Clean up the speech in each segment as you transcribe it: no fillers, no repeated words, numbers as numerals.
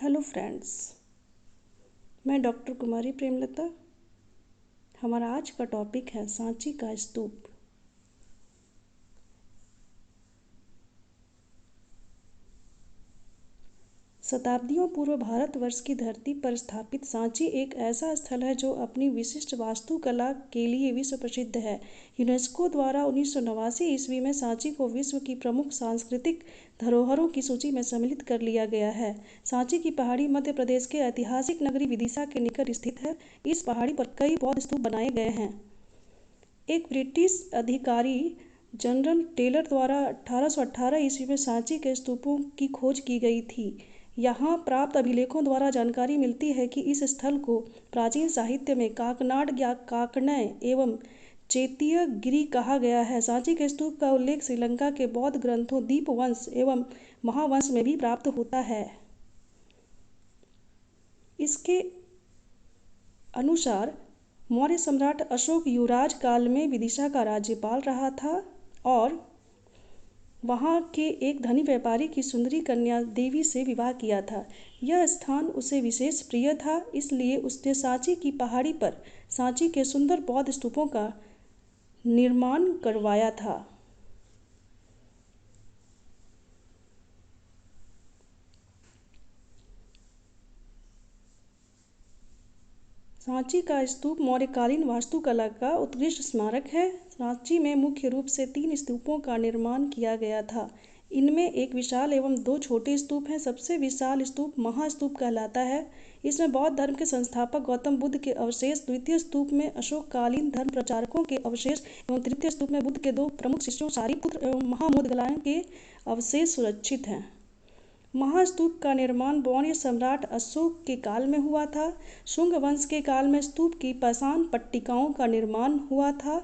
Hello friends, मैं doctor कुमारी प्रेमलता। हमारा आज का टॉपिक है सांची का स्तूप। शताब्दियों पूर्व भारतवर्ष की धरती पर स्थापित सांची एक ऐसा स्थल है जो अपनी विशिष्ट वास्तुकला के लिए विश्व प्रसिद्ध है। यूनेस्को द्वारा 1989 ईस्वी में सांची को विश्व की प्रमुख सांस्कृतिक धरोहरों की सूची में सम्मिलित कर लिया गया है। सांची की पहाड़ी मध्य प्रदेश के ऐतिहासिक नगरी विदिशा के निकट स्थित है। इस पहाड़ी पर कई बौद्ध स्तूप बनाए गए हैं। एक ब्रिटिश अधिकारी जनरल टेलर द्वारा 1818 ईस्वी में सांची के स्तूपों की खोज की गई थी। यहाँ प्राप्त अभिलेखों द्वारा जानकारी मिलती है कि इस स्थल को प्राचीन साहित्य में काकनाड या काकनय एवं चैत्यगिरि कहा गया है। सांची के स्तूप का उल्लेख श्रीलंका के बौद्ध ग्रंथों दीपवंश एवं महावंश में भी प्राप्त होता है। इसके अनुसार मौर्य सम्राट अशोक युवराज काल में विदिशा का राज्यपाल रहा था और वहाँ के एक धनी व्यापारी की सुंदरी कन्या देवी से विवाह किया था। यह स्थान उसे विशेष प्रिय था, इसलिए उसने सांची की पहाड़ी पर सांची के सुंदर बौद्ध स्तूपों का निर्माण करवाया था। सांची का स्तूप मौर्यकालीन वास्तुकला का उत्कृष्ट स्मारक है। सांची में मुख्य रूप से 3 स्तूपों का निर्माण किया गया था। इनमें एक विशाल एवं 2 छोटे स्तूप हैं। सबसे विशाल स्तूप महास्तूप कहलाता है। इसमें बौद्ध धर्म के संस्थापक गौतम बुद्ध के अवशेष, द्वितीय स्तूप में अशोककालीन धर्म प्रचारकों के अवशेष एवं तृतीय स्तूप में बुद्ध के 2 प्रमुख शिष्यों सारिपुत्र एवं महामोदगलायन के अवशेष सुरक्षित हैं। महास्तूप का निर्माण मौर्य सम्राट अशोक के काल में हुआ था। शुंग वंश के काल में स्तूप की पाषाण पट्टिकाओं का निर्माण हुआ था।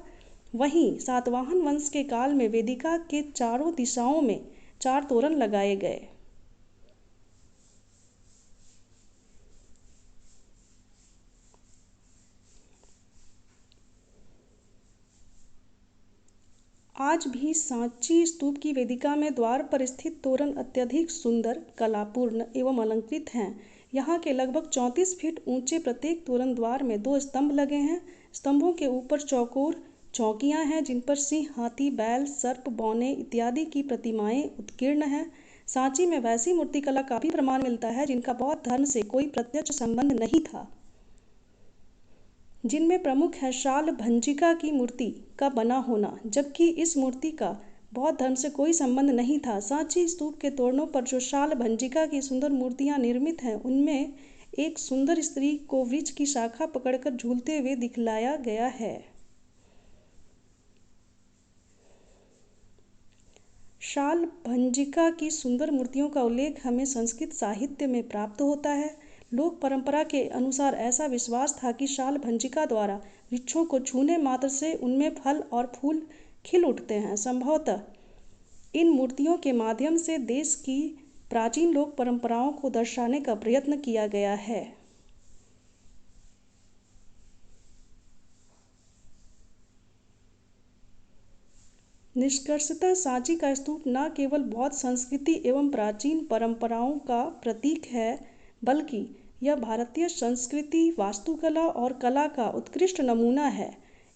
वहीं सातवाहन वंश के काल में वेदिका के चारों दिशाओं में 4 तोरण लगाए गए। आज भी सांची स्तूप की वेदिका में द्वार पर स्थित तोरण अत्यधिक सुंदर, कलापूर्ण एवं अलंकृत हैं। यहाँ के लगभग 34 फीट ऊंचे प्रत्येक तोरण द्वार में 2 स्तंभ लगे हैं। स्तंभों के ऊपर चौकोर चौकियाँ हैं जिन पर सिंह, हाथी, बैल, सर्प, बौने इत्यादि की प्रतिमाएं उत्कीर्ण हैं। सांची में वैसी मूर्तिकला का भी प्रमाण मिलता है जिनका बौद्ध धर्म से कोई प्रत्यक्ष संबंध नहीं था, जिनमें प्रमुख है शाल भंजिका की मूर्ति का बना होना, जबकि इस मूर्ति का बौद्ध धर्म से कोई संबंध नहीं था। सांची स्तूप के तोरणों पर जो शाल भंजिका की सुंदर मूर्तियां निर्मित हैं, उनमें एक सुंदर स्त्री को वृक्ष की शाखा पकड़कर झूलते हुए दिखलाया गया है। शाल भंजिका की सुंदर मूर्तियों का उल्लेख हमें संस्कृत साहित्य में प्राप्त होता है। लोक परंपरा के अनुसार ऐसा विश्वास था कि शाल भंजिका द्वारा वृक्षों को छूने मात्र से उनमें फल और फूल खिल उठते हैं। संभवतः इन मूर्तियों के माध्यम से देश की प्राचीन लोक परंपराओं को दर्शाने का प्रयत्न किया गया है। निष्कर्षतः सांची का स्तूप न केवल बौद्ध संस्कृति एवं प्राचीन परंपराओं का प्रतीक है, बल्कि यह भारतीय संस्कृति, वास्तुकला और कला का उत्कृष्ट नमूना है।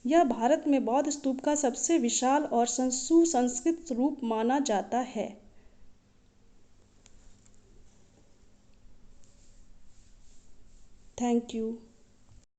यह भारत में बौद्ध स्तूप का सबसे विशाल और सुसंस्कृत रूप माना जाता है। Thank you.